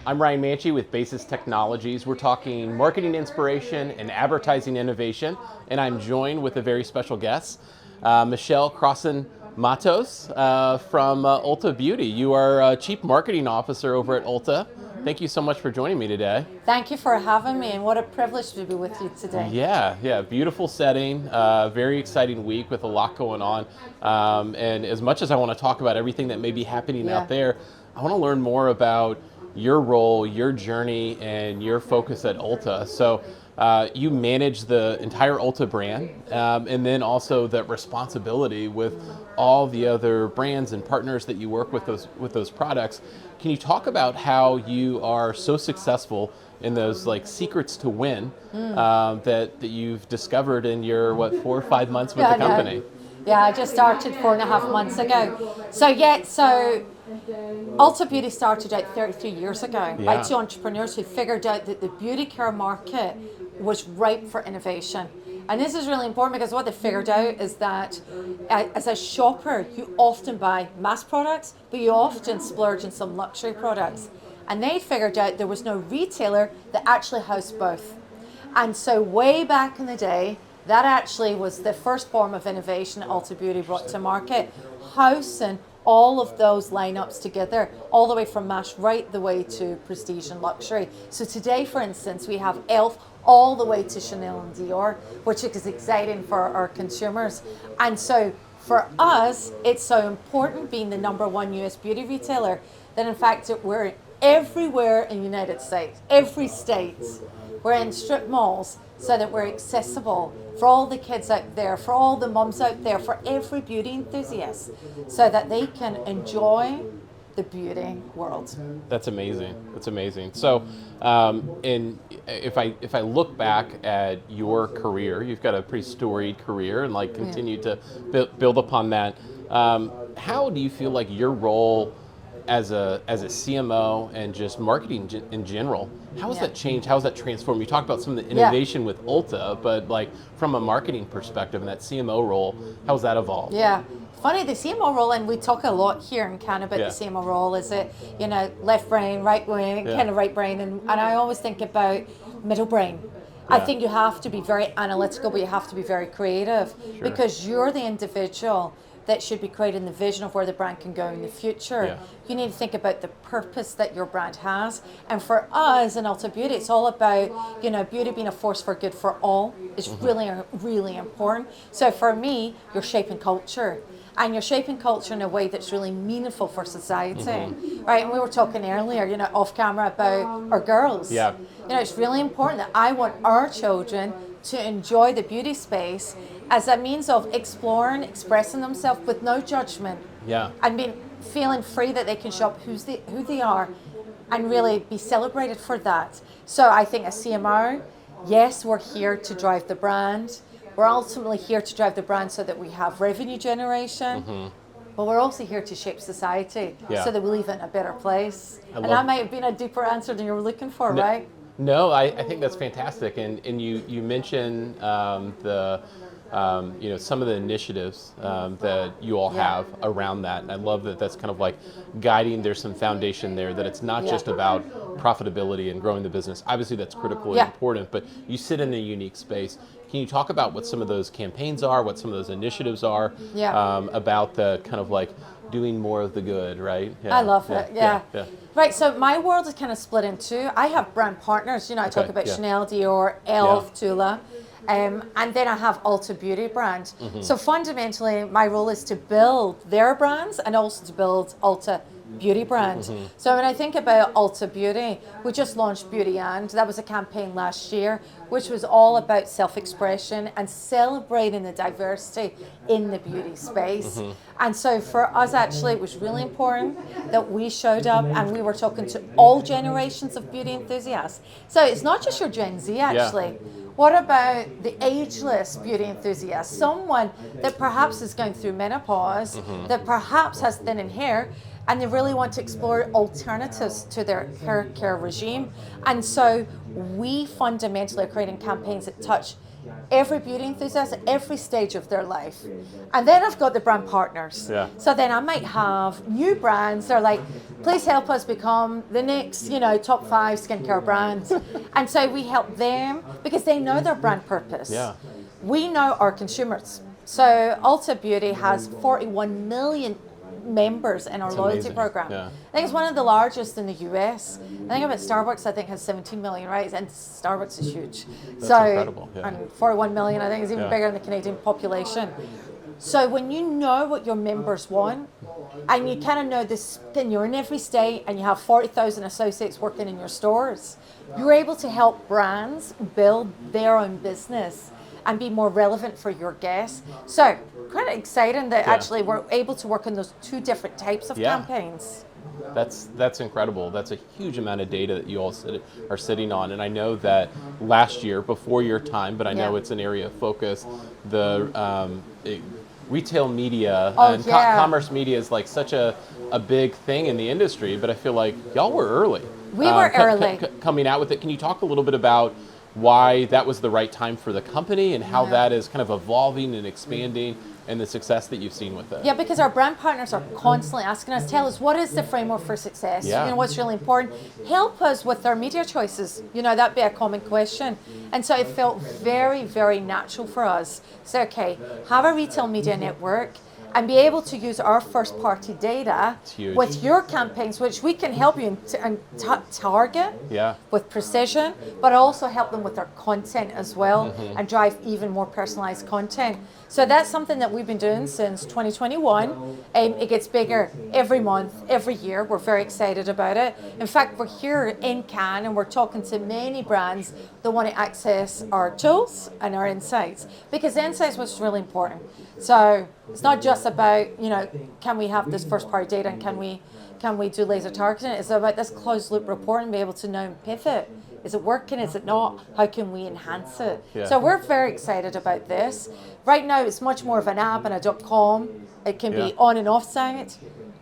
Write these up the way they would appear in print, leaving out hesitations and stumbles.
I'm Ryan Manchee with Basis Technologies. We're talking marketing inspiration and advertising innovation, and I'm joined with a very special guest, Michelle Crossan-Matos from Ulta Beauty. You are Chief Marketing Officer over at Ulta. Thank you so much for joining me today. Thank you for having me, and what a privilege to be with you today. Yeah, beautiful setting, very exciting week with a lot going on. And as much as I want to talk about everything that may be happening out there, I want to learn more about your role, your journey, and your focus at Ulta. So you manage the entire Ulta brand, and then also that responsibility with all the other brands and partners that you work with those products. Can you talk about how you are so successful in those like secrets to win that you've discovered in your 4 or 5 months with the company? Yeah, I just started 4.5 months ago. So Ulta Beauty started out 33 years ago by two entrepreneurs who figured out that the beauty care market was ripe for innovation. And this is really important because what they figured out is that as a shopper, you often buy mass products, but you often splurge in some luxury products. And they figured out there was no retailer that actually housed both. And so way back in the day, that actually was the first form of innovation Ulta Beauty brought to market, housing all of those lineups together, all the way from mass right the way to prestige and luxury. So today, for instance, we have e.l.f. all the way to Chanel and Dior, which is exciting for our consumers. And so for us, it's so important being the #1 US beauty retailer that in fact we're everywhere in the United States, every state. We're in strip malls so that we're accessible for all the kids out there, for all the mums out there, for every beauty enthusiast, so that they can enjoy the beauty world. That's amazing. That's amazing. So, and if I look back at your career, you've got a pretty storied career, and like continue to build upon that. How do you feel like your role as a CMO and just marketing in general, how has that changed? How has that transformed? You talked about some of the innovation with Ulta, but like from a marketing perspective and that CMO role, how's that evolved? Yeah. Funny, the CMO role, and we talk a lot here in Canada about the CMO role, is it, left brain, right brain, kind of right brain, and I always think about middle brain. I think you have to be very analytical, but you have to be very creative because you're the individual that should be creating the vision of where the brand can go in the future. You need to think about the purpose that your brand has. And for us in Ulta Beauty, it's all about, beauty being a force for good for all is really, really important. So for me, you're shaping culture. And you're shaping culture in a way that's really meaningful for society, right? And we were talking earlier, off camera about our girls. It's really important that I want our children to enjoy the beauty space as a means of exploring, expressing themselves with no judgment. And feeling free that they can shop who they are and really be celebrated for that. So I think as CMO, yes, we're here to drive the brand. We're ultimately here to drive the brand so that we have revenue generation, but we're also here to shape society so that we leave it in a better place. And that might have been a deeper answer than you were looking for, right? No, I think that's fantastic. And you mentioned some of the initiatives that you all have around that. And I love that that's kind of like guiding, there's some foundation there, that it's not just about profitability and growing the business. Obviously that's critical and important, but you sit in a unique space. Can you talk about what some of those campaigns are, what some of those initiatives are, about the kind of like doing more of the good, right? I love it, Right, so my world is kind of split in two. I have brand partners, I talk about Chanel, Dior, e.l.f., Tula, and then I have Ulta Beauty brand. So fundamentally, my role is to build their brands and also to build Ulta Beauty brand. So when I think about Ulta Beauty, we just launched Beauty and that was a campaign last year, which was all about self-expression and celebrating the diversity in the beauty space. And so for us, actually, it was really important that we showed up and we were talking to all generations of beauty enthusiasts. So it's not just your Gen Z, actually. What about the ageless beauty enthusiast? Someone that perhaps is going through menopause, that perhaps has thinning hair, and they really want to explore alternatives to their hair care regime. And so we fundamentally are creating campaigns that touch every beauty enthusiast at every stage of their life. And then I've got the brand partners. Yeah. So then I might have new brands. They're like, please help us become the next, top 5 skincare brands. And so we help them because they know their brand purpose. Yeah. We know our consumers. So Ulta Beauty has 41 million members in our loyalty amazing. program. Yeah. I think it's one of the largest in the US. I think about Starbucks, I think has 17 million, right? And Starbucks is huge. That's incredible. Yeah. And 41 million, I think, is even bigger than the Canadian population. So when you know what your members want, and you kind of know this, then you're in every state and you have 40,000 associates working in your stores, you're able to help brands build their own business and be more relevant for your guests. So kind of exciting that actually we're able to work on those 2 different types of campaigns. That's incredible. That's a huge amount of data that you all are sitting on. And I know that last year, before your time, but I know it's an area of focus, the retail media and commerce media is like such a big thing in the industry, but I feel like y'all were early. We were early. Coming out with it. Can you talk a little bit about why that was the right time for the company and how that is kind of evolving and expanding and the success that you've seen with it? Yeah, because our brand partners are constantly asking us, tell us, what is the framework for success? Yeah. What's really important? Help us with our media choices. That'd be a common question. And so it felt very, very natural for us. So, okay, have a retail media network and be able to use our first party data with your campaigns, which we can help you target with precision, but also help them with their content as well and drive even more personalized content. So that's something that we've been doing since 2021. It gets bigger every month, every year. We're very excited about it. In fact, we're here in Cannes and we're talking to many brands that want to access our tools and our insights, because insights was really important. So it's not just about, can we have this first party data and can we do laser targeting? It's about this closed loop reporting, be able to know and pivot. Is it working? Is it not? How can we enhance it? Yeah. So we're very excited about this. Right now, it's much more of an app and a .com. It can be on and off site.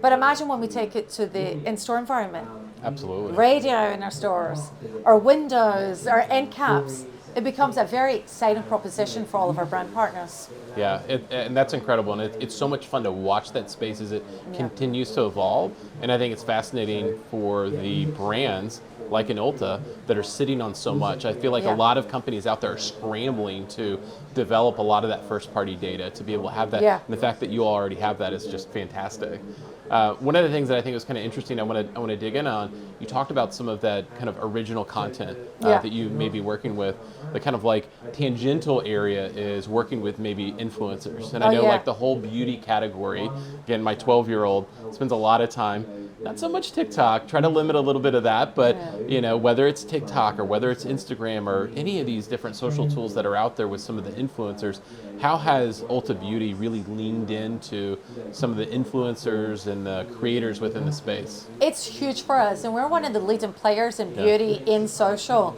But imagine when we take it to the in-store environment. Absolutely. Radio in our stores, our windows, our end caps. It becomes a very exciting proposition for all of our brand partners. Yeah, and that's incredible. And it's so much fun to watch that space as it continues to evolve. And I think it's fascinating for the brands like in Ulta that are sitting on so much. I feel like a lot of companies out there are scrambling to develop a lot of that first party data to be able to have that. And the fact that you all already have that is just fantastic. One of the things that I think was kind of interesting, I want to dig in on, you talked about some of that kind of original content that you may be working with. The kind of like tangential area is working with maybe influencers. And I know like the whole beauty category, again, my 12-year-old spends a lot of time, not so much TikTok, try to limit a little bit of that, but whether it's TikTok or whether it's Instagram or any of these different social tools that are out there with some of the influencers, how has Ulta Beauty really leaned into some of the influencers and the creators within the space? It's huge for us, and we're one of the leading players in beauty in social,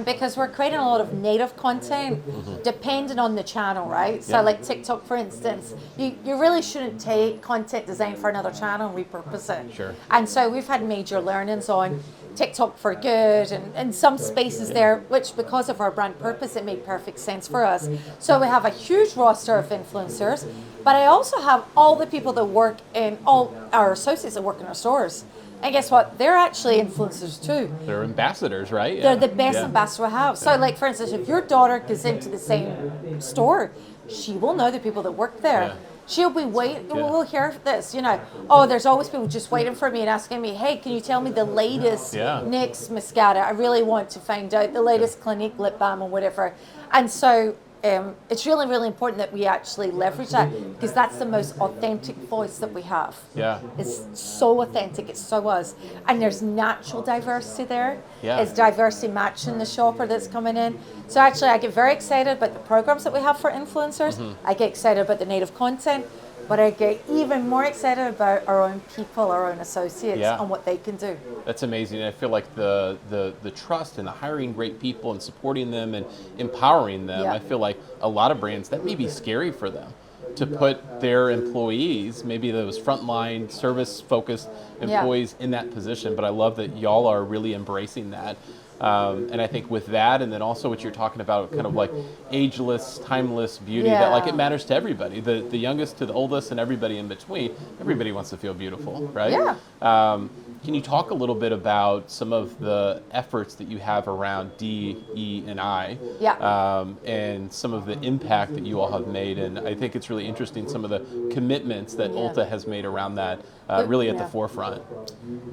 because we're creating a lot of native content depending on the channel, right? So like TikTok, for instance, you really shouldn't take content designed for another channel and repurpose it. Sure. And so we've had major learnings on TikTok for good and some spaces there, which because of our brand purpose, it made perfect sense for us. So we have a huge roster of influencers, but I also have all the people that work in, all our associates that work in our stores. And guess what? They're actually influencers too. They're ambassadors, right? They're the best ambassador we have. So like, for instance, if your daughter goes into the same store, she will know the people that work there. She'll be waiting, we'll hear this, there's always people just waiting for me and asking me, hey, can you tell me the latest NYX mascara? I really want to find out the latest Clinique lip balm or whatever. And so it's really, really important that we actually leverage that, because that's the most authentic voice that we have. Yeah. It's so authentic, it's so us. And there's natural diversity there. Yeah. It's diversity matching the shopper that's coming in. So actually I get very excited about the programs that we have for influencers. I get excited about the native content, but I get even more excited about our own people, our own associates, and what they can do. That's amazing. I feel like the trust and the hiring great people and supporting them and empowering them, I feel like a lot of brands, that may be scary for them to put their employees, maybe those frontline service focused employees in that position. But I love that y'all are really embracing that. And I think with that, and then also what you're talking about, kind of like ageless, timeless beauty, that like it matters to everybody, the youngest to the oldest and everybody in between. Everybody wants to feel beautiful, right? Yeah. Can you talk a little bit about some of the efforts that you have around D, E, and I, and some of the impact that you all have made? And I think it's really interesting, some of the commitments that Ulta has made around that, really at the forefront.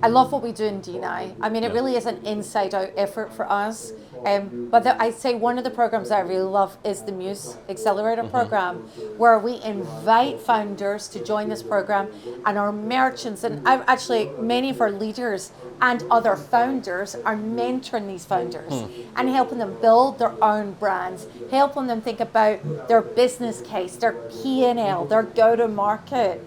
I love what we do in D&I. I mean, it really is an inside-out effort for us. But I'd say one of the programs I really love is the Muse Accelerator program, where we invite founders to join this program, and our merchants, and actually many of our leaders and other founders are mentoring these founders and helping them build their own brands, helping them think about their business case, their P&L, their go-to-market.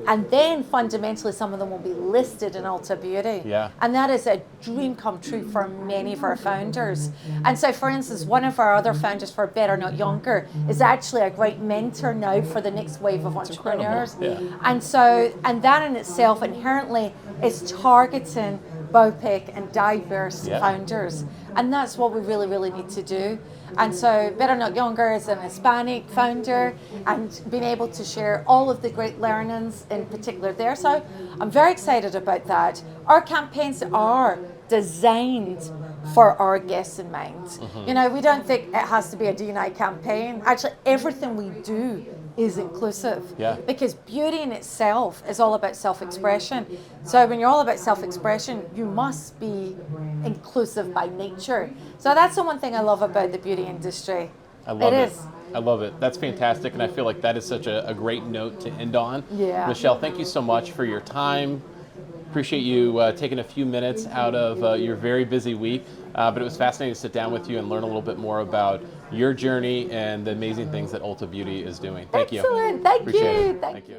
And then fundamentally, some of them will be listed in Ulta Beauty. Yeah. And that is a dream come true for many of our founders. And so, for instance, one of our other founders for Better Not Younger is actually a great mentor now for the next wave of entrepreneurs. Yeah. And so, and that in itself inherently is targeting BOPIC and diverse founders. And that's what we really, really need to do. And so Better Not Younger is an Hispanic founder, and being able to share all of the great learnings in particular there. So I'm very excited about that. Our campaigns are designed for our guests in mind. You know, we don't think it has to be a D&I campaign. Actually, everything we do is inclusive, because beauty in itself is all about self-expression. So when you're all about self-expression, you must be inclusive by nature. So that's the one thing I love about the beauty industry. I love it. I love it. That's fantastic, and I feel like that is such a great note to end on. Yeah. Michelle, thank you so much for your time. Appreciate you taking a few minutes out of your very busy week, but it was fascinating to sit down with you and learn a little bit more about your journey and the amazing things that Ulta Beauty is doing. Thank you. Excellent. Thank Appreciate you. it. Thank you.